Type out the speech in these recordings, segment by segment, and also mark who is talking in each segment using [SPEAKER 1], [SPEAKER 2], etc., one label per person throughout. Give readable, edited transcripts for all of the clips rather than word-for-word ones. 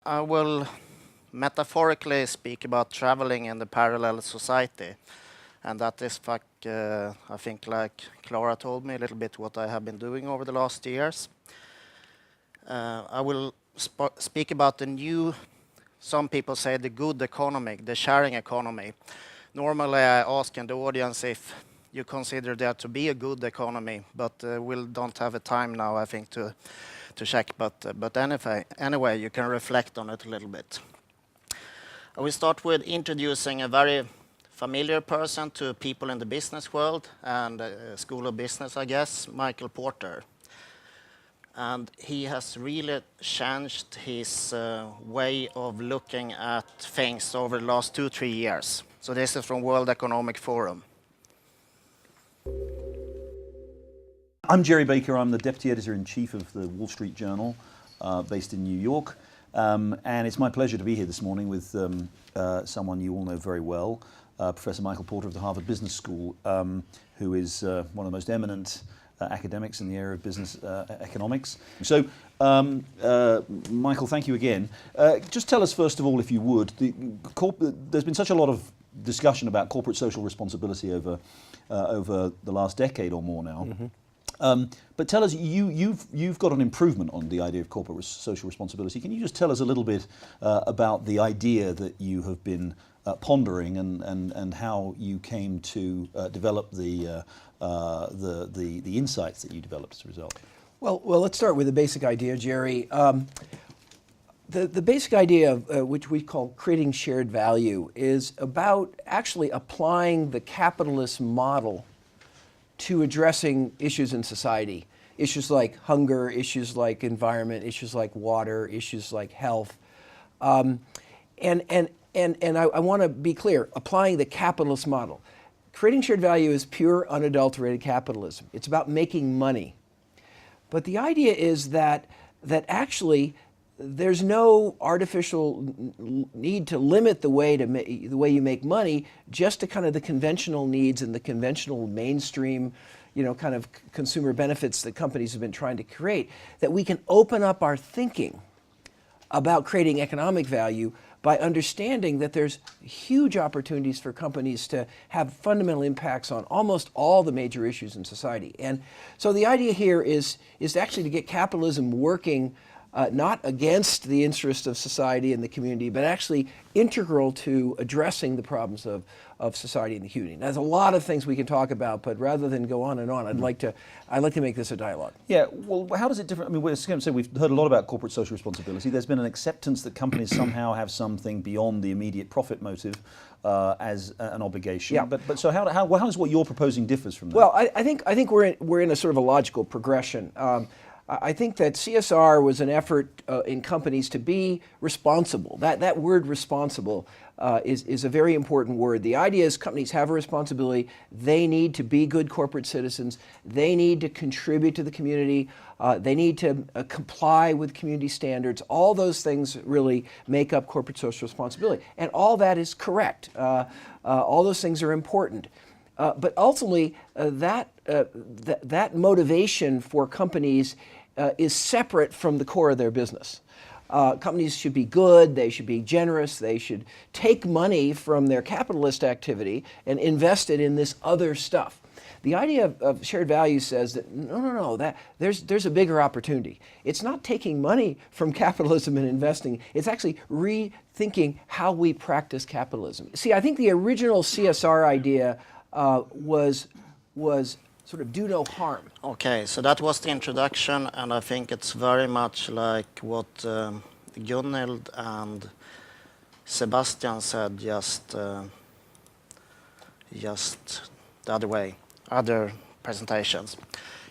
[SPEAKER 1] I will metaphorically speak about traveling in the parallel society. And that is, I think, like Clara told me, a little bit what I have been doing over the last years. I will speak about the new, some people say the good economy, the sharing economy. Normally I ask in the audience if you consider that to be a good economy, but we don't have a time now, I think, to check. But anyway, you can reflect on it a little bit. I will start with introducing a very familiar person to people in the business world and School of Business, I guess, Michael Porter. And he has really changed his way of looking at things over the last 2-3 years. So this is from World Economic Forum.
[SPEAKER 2] I'm Jerry Baker. I'm the Deputy Editor-in-Chief of the Wall Street Journal, based in New York. And it's my pleasure to be here this morning with someone you all know very well, Professor Michael Porter of the Harvard Business School, who is one of the most eminent academics in the area of business economics. So, Michael, thank you again. Just tell us, first of all, if you would, there's been such a lot of discussion about corporate social responsibility over the last decade or more now. Mm-hmm. But tell us, you've got an improvement on the idea of corporate social responsibility. Can you just tell us a little bit about the idea that you have been pondering and how you came to develop the insights that you developed as a result?
[SPEAKER 3] Well, let's start with the basic idea, Jerry. The basic idea of which we call creating shared value is about actually applying the capitalist model to addressing issues in society. Issues like hunger, issues like environment, issues like water, issues like health. And I want to be clear, applying the capitalist model. Creating shared value is pure, unadulterated capitalism. It's about making money. But the idea is that actually there's no artificial need to limit the way you make money just to kind of the conventional needs and the conventional mainstream, kind of consumer benefits that companies have been trying to create, that we can open up our thinking about creating economic value by understanding that there's huge opportunities for companies to have fundamental impacts on almost all the major issues in society. And so the idea here is actually to get capitalism working not against the interest of society and the community, but actually integral to addressing the problems of society and the community. Now, there's a lot of things we can talk about, but rather than go on and on, I'd like to make this a dialogue.
[SPEAKER 2] Yeah, well, how does it differ? I mean, we've heard a lot about corporate social responsibility. There's been an acceptance that companies somehow have something beyond the immediate profit motive as an obligation.
[SPEAKER 3] Yeah.
[SPEAKER 2] But so how does what you're proposing differs from that?
[SPEAKER 3] Well, I think we're in a sort of a logical progression. I think that CSR was an effort in companies to be responsible. That word responsible is a very important word. The idea is companies have a responsibility. They need to be good corporate citizens. They need to contribute to the community. They need to comply with community standards. All those things really make up corporate social responsibility. And all that is correct. All those things are important. But ultimately, that motivation for companies is separate from the core of their business. Companies should be good, they should be generous, they should take money from their capitalist activity and invest it in this other stuff. The idea of shared value says that no, that there's a bigger opportunity. It's not taking money from capitalism and investing, it's actually rethinking how we practice capitalism. See, I think the original CSR idea was sort of do no harm.
[SPEAKER 1] Okay, so that was the introduction, and I think it's very much like what Gunhild and Sebastian said just the other presentations.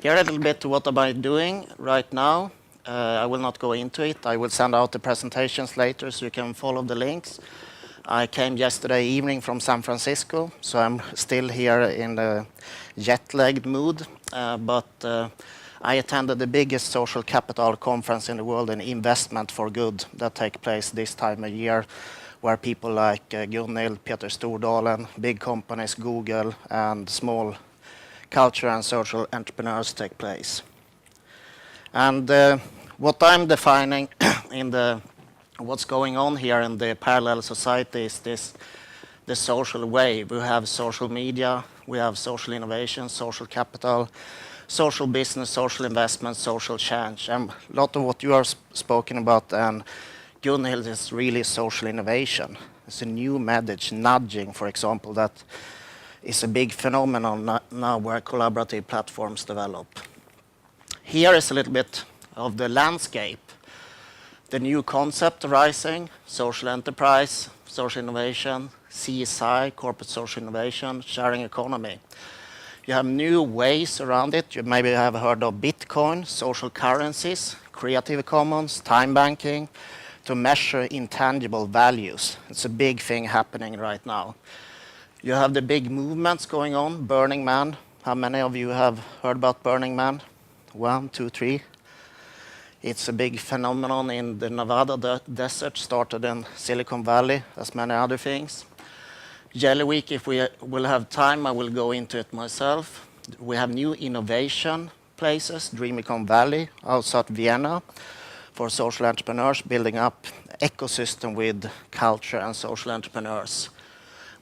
[SPEAKER 1] Here a little bit what am I doing right now. I will not go into it. I will send out the presentations later so you can follow the links. I came yesterday evening from San Francisco, so I'm still here in the jet-lagged mood, but I attended the biggest social capital conference in the world, an investment for good, that takes place this time of year, where people like Gunhild, Peter Stordalen, big companies, Google, and small culture and social entrepreneurs take place. And what I'm defining in the What's going on here in the parallel society is the social wave. We have social media, we have social innovation, social capital, social business, social investment, social change. And a lot of what you are spoken about, and Gunhild, is really social innovation. It's a new message, nudging, for example, that is a big phenomenon now where collaborative platforms develop. Here is a little bit of the landscape. The new concept arising, social enterprise, social innovation, CSI, corporate social innovation, sharing economy. You have new ways around it. You maybe have heard of Bitcoin, social currencies, Creative Commons, time banking, to measure intangible values. It's a big thing happening right now. You have the big movements going on, Burning Man. How many of you have heard about Burning Man? 1, 2, 3. It's a big phenomenon in the Nevada desert, started in Silicon Valley, as many other things. Jelly Week, if we will have time, I will go into it myself. We have new innovation places, Dreamicon Valley, outside Vienna, for social entrepreneurs, building up ecosystem with culture and social entrepreneurs.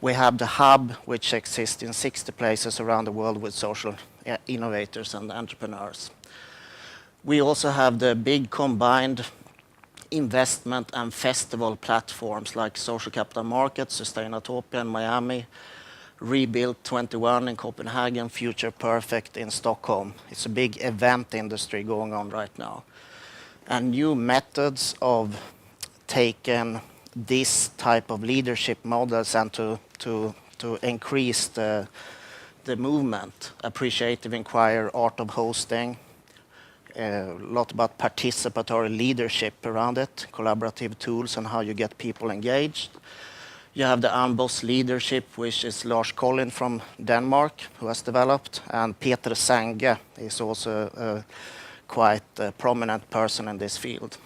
[SPEAKER 1] We have the hub, which exists in 60 places around the world with social innovators and entrepreneurs. We also have the big combined investment and festival platforms like Social Capital Markets, Sustainatopia in Miami, Rebuild 21 in Copenhagen, Future Perfect in Stockholm. It's a big event industry going on right now. And new methods of taking this type of leadership models and to increase the movement, appreciative inquiry, art of hosting, a lot about participatory leadership around it, collaborative tools and how you get people engaged. You have the Unboss leadership, which is Lars Collin from Denmark, who has developed, and Peter Sange is also a quite prominent person in this field.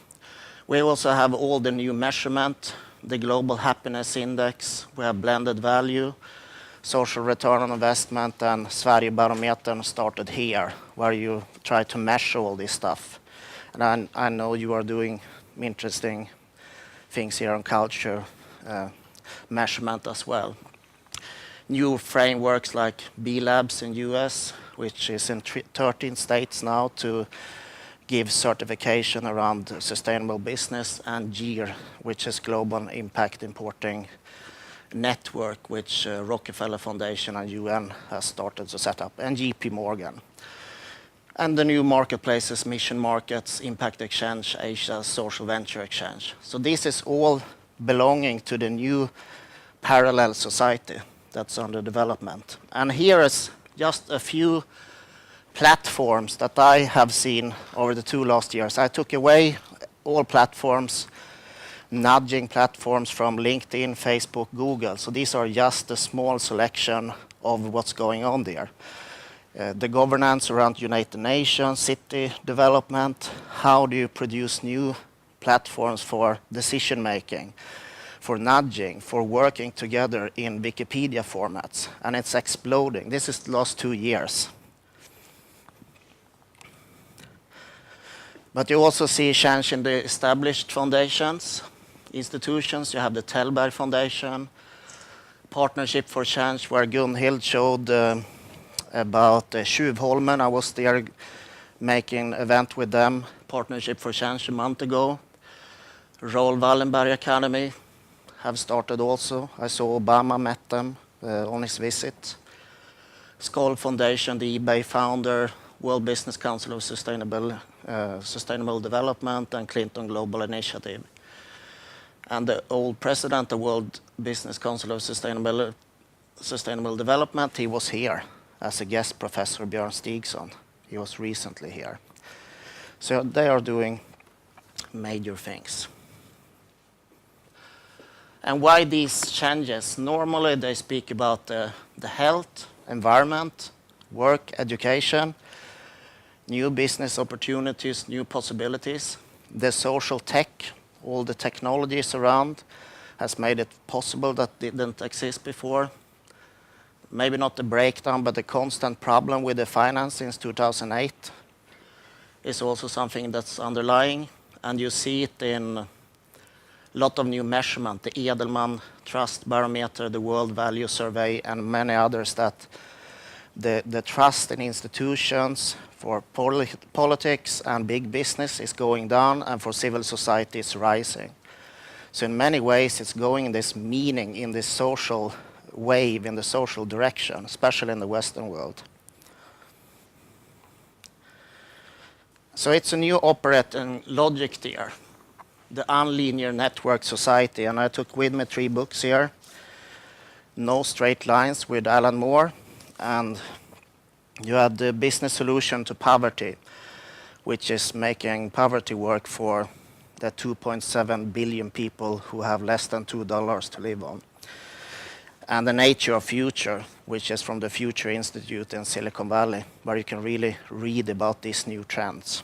[SPEAKER 1] We also have all the new measurement, the Global Happiness Index, we have blended value, social return on investment, and Sverigebarometern started here, where you try to measure all this stuff. And I know you are doing interesting things here on culture measurement as well. New frameworks like B-Labs in US, which is in 13 states now, to give certification around sustainable business, and GEAR, which is Global Impact Importing Network, which Rockefeller Foundation and UN has started to set up, and JP Morgan. And the new marketplaces, Mission Markets, Impact Exchange, Asia Social Venture Exchange. So this is all belonging to the new parallel society that's under development. And here is just a few platforms that I have seen over the 2 last years. I took away all platforms, nudging platforms from LinkedIn, Facebook, Google. So these are just a small selection of what's going on there. The governance around United Nations, city development, how do you produce new platforms for decision making, for nudging, for working together in Wikipedia formats, and it's exploding. This is the last 2 years. But you also see change in the established foundations, institutions. You have the Tellberg Foundation, Partnership for Change, where Gunhild showed about Tjuvholmen. I was there making an event with them, Partnership for Change, a month ago. Roel Wallenberg Academy have started also. I saw Obama met them on his visit. Skoll Foundation, the eBay founder, World Business Council of Sustainable Development, and Clinton Global Initiative. And the old president of World Business Council of Sustainable Development, he was here as a guest professor, Björn Stigson. He was recently here. So they are doing major things. And why these changes? Normally they speak about the health, environment, work, education, new business opportunities, new possibilities. The social tech, all the technologies around, has made it possible that didn't exist before. Maybe not the breakdown, but the constant problem with the finance since 2008 is also something that's underlying. And you see it in lot of new measurement, the Edelman Trust Barometer, the World Value Survey, and many others, that the trust in institutions for politics and big business is going down, and for civil society is rising. So in many ways, it's going in this meaning, in this social wave, in the social direction, especially in the Western world. So it's a new operating logic there, the unlinear network society. And I took with me 3 books here. No Straight Lines with Alan Moore, and you have the business solution to poverty, which is making poverty work for the 2.7 billion people who have less than $2 to live on. And the nature of future, which is from the Future Institute in Silicon Valley, where you can really read about these new trends.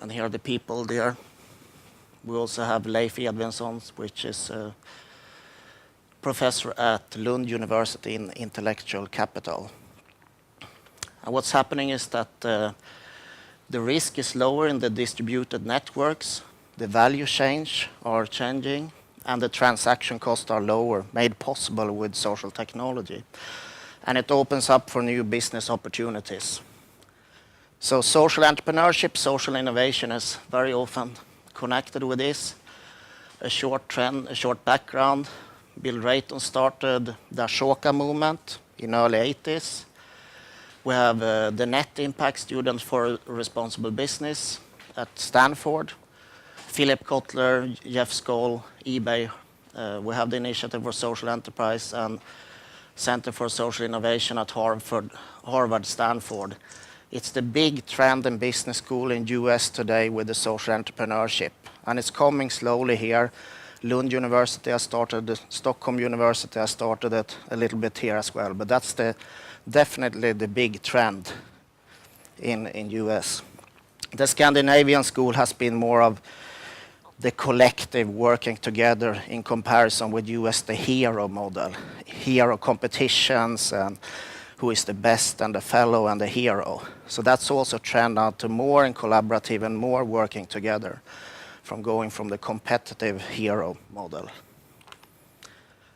[SPEAKER 1] And here are the people there. We also have Leif Edvinsson, which is a professor at Lund University in intellectual capital. And what's happening is that the risk is lower in the distributed networks, the value change are changing, and the transaction costs are lower, made possible with social technology. And it opens up for new business opportunities. So social entrepreneurship, social innovation is very often connected with this. A short trend, a short background. Bill Rayton started the Ashoka movement in early 80s. We have the Net Impact Students for Responsible Business at Stanford. Philip Kotler, Jeff Skoll, eBay. We have the Initiative for Social Enterprise and Center for Social Innovation at Harvard, Stanford. It's the big trend in business school in US today with the social entrepreneurship. And it's coming slowly here. Lund University has started, Stockholm University has started it a little bit here as well. But that's definitely the big trend in US. The Scandinavian school has been more of the collective working together in comparison with US, the hero model. Hero competitions and who is the best and the fellow and the hero. So that's also a trend now to more in collaborative and more working together, from going from the competitive hero model.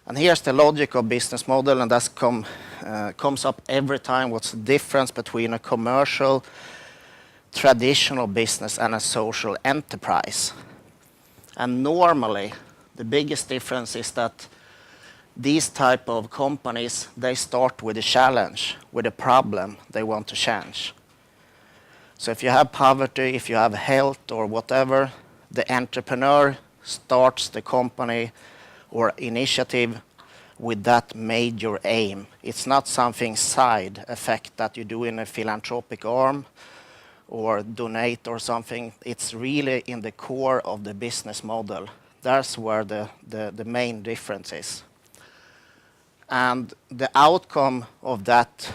[SPEAKER 1] And here's the logic of business model, and that comes up every time. What's the difference between a commercial, traditional business and a social enterprise? And normally, the biggest difference is that these type of companies, they start with a challenge, with a problem they want to change. So if you have poverty, if you have health or whatever, the entrepreneur starts the company or initiative with that major aim. It's not something side effect that you do in a philanthropic arm or donate or something. It's really in the core of the business model. That's where the main difference is. And the outcome of that,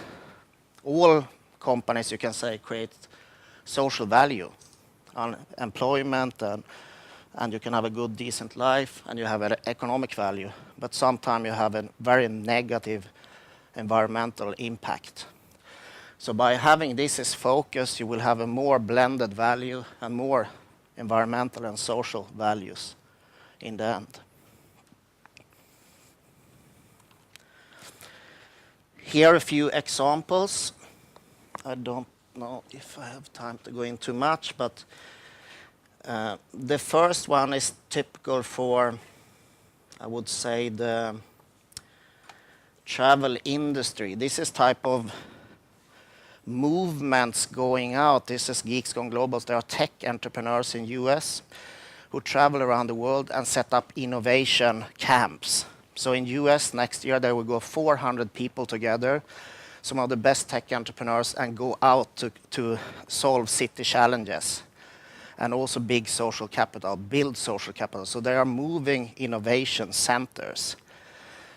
[SPEAKER 1] all companies, you can say, create social value, employment, and you can have a good, decent life, and you have an economic value. But sometimes you have a very negative environmental impact. So by having this as focus, you will have a more blended value and more environmental and social values in the end. Here are a few examples. I don't know if I have time to go into much, but the first one is typical for, I would say, the travel industry. This is type of movements going out. This is Geeks Gone Global. There are tech entrepreneurs in US who travel around the world and set up innovation camps. So in US next year, there will go 400 people together, some of the best tech entrepreneurs, and go out to solve city challenges and also big social capital, build social capital. So they are moving innovation centers.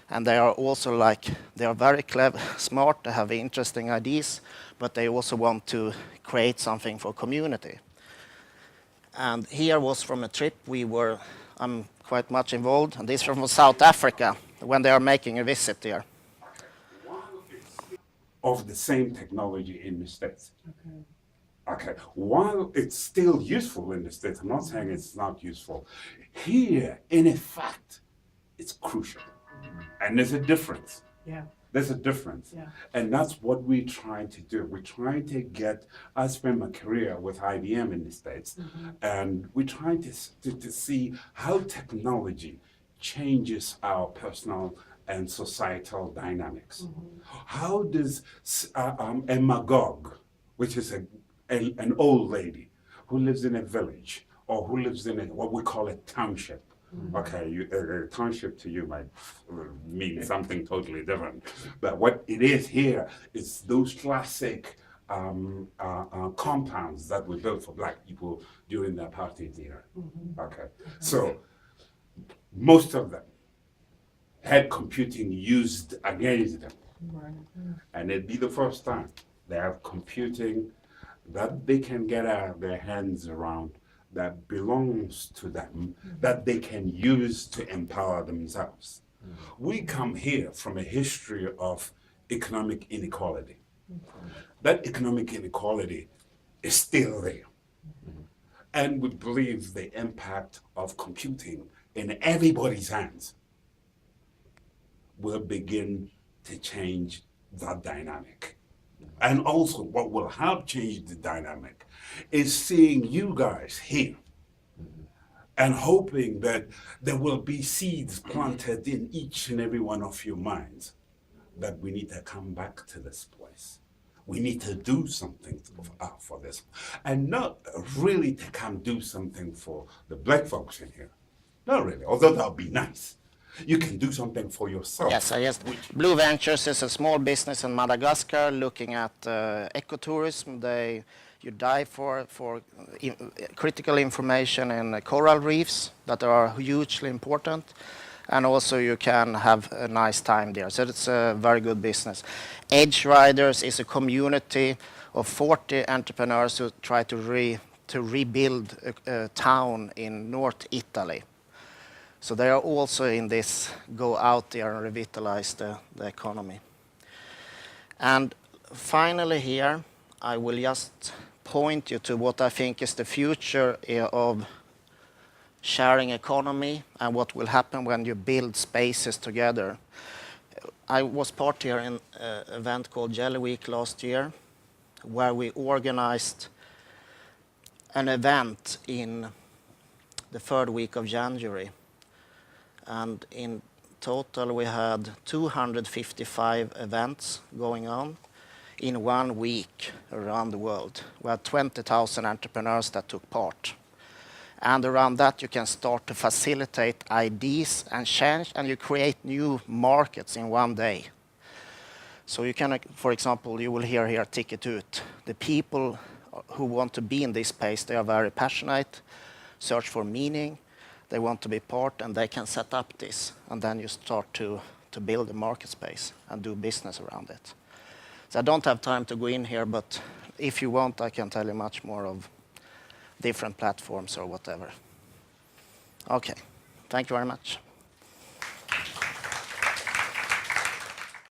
[SPEAKER 1] And they are also they are very clever, smart, they have interesting ideas, but they also want to create something for community. And here was from a trip I'm quite much involved, and this is from South Africa, when they are making a visit here.
[SPEAKER 4] Of the same technology in the States.
[SPEAKER 5] Okay.
[SPEAKER 4] Okay, while it's still useful in the States, I'm not saying it's not useful. Here, in effect, it's crucial. And there's a difference.
[SPEAKER 5] Yeah.
[SPEAKER 4] There's a difference.
[SPEAKER 5] Yeah.
[SPEAKER 4] And that's what we're trying to do. We're trying to get, I spent my career with IBM in the States, and we're trying to see how technology changes our personal and societal dynamics. How does a magog, which is an old lady who lives in a village or who lives in what we call a township. Okay, a township to you might mean something totally different, but what it is here is those classic compounds that were built for black people during the apartheid era. Okay, so most of them had computing used against them. And it'd be the first time they have computing that they can get their hands around, that belongs to them, that they can use to empower themselves. We come here from a history of economic inequality. That economic inequality is still there. And we believe the impact of computing in everybody's hands will begin to change that dynamic. And also, what will help change the dynamic is seeing you guys here and hoping that there will be seeds planted in each and every one of your minds that we need to come back to this place. We need to do something for this. And not really to come do something for the black folks in here. Not really, although that would be nice. You can do something for yourself.
[SPEAKER 1] Yes, Blue Ventures is a small business in Madagascar looking at ecotourism. You dive for critical information in coral reefs that are hugely important, and also you can have a nice time there. So it's a very good business. Edge Riders is a community of 40 entrepreneurs who try to rebuild a town in North Italy. So they are also in this, go out there and revitalize the economy. And finally here, I will just point you to what I think is the future of sharing economy and what will happen when you build spaces together. I was part here in an event called Jelly Week last year, where we organized an event in the third week of January. And in total, we had 255 events going on in 1 week around the world. We had 20,000 entrepreneurs that took part. And around that, you can start to facilitate ideas and change, and you create new markets in 1 day. So you can, for example, you will hear here Ticket Ut. The people who want to be in this space, they are very passionate, search for meaning, they want to be part, and they can set up this. And then you start to build a market space and do business around it. So I don't have time to go in here, but if you want, I can tell you much more of different platforms or whatever. Okay, thank you very much.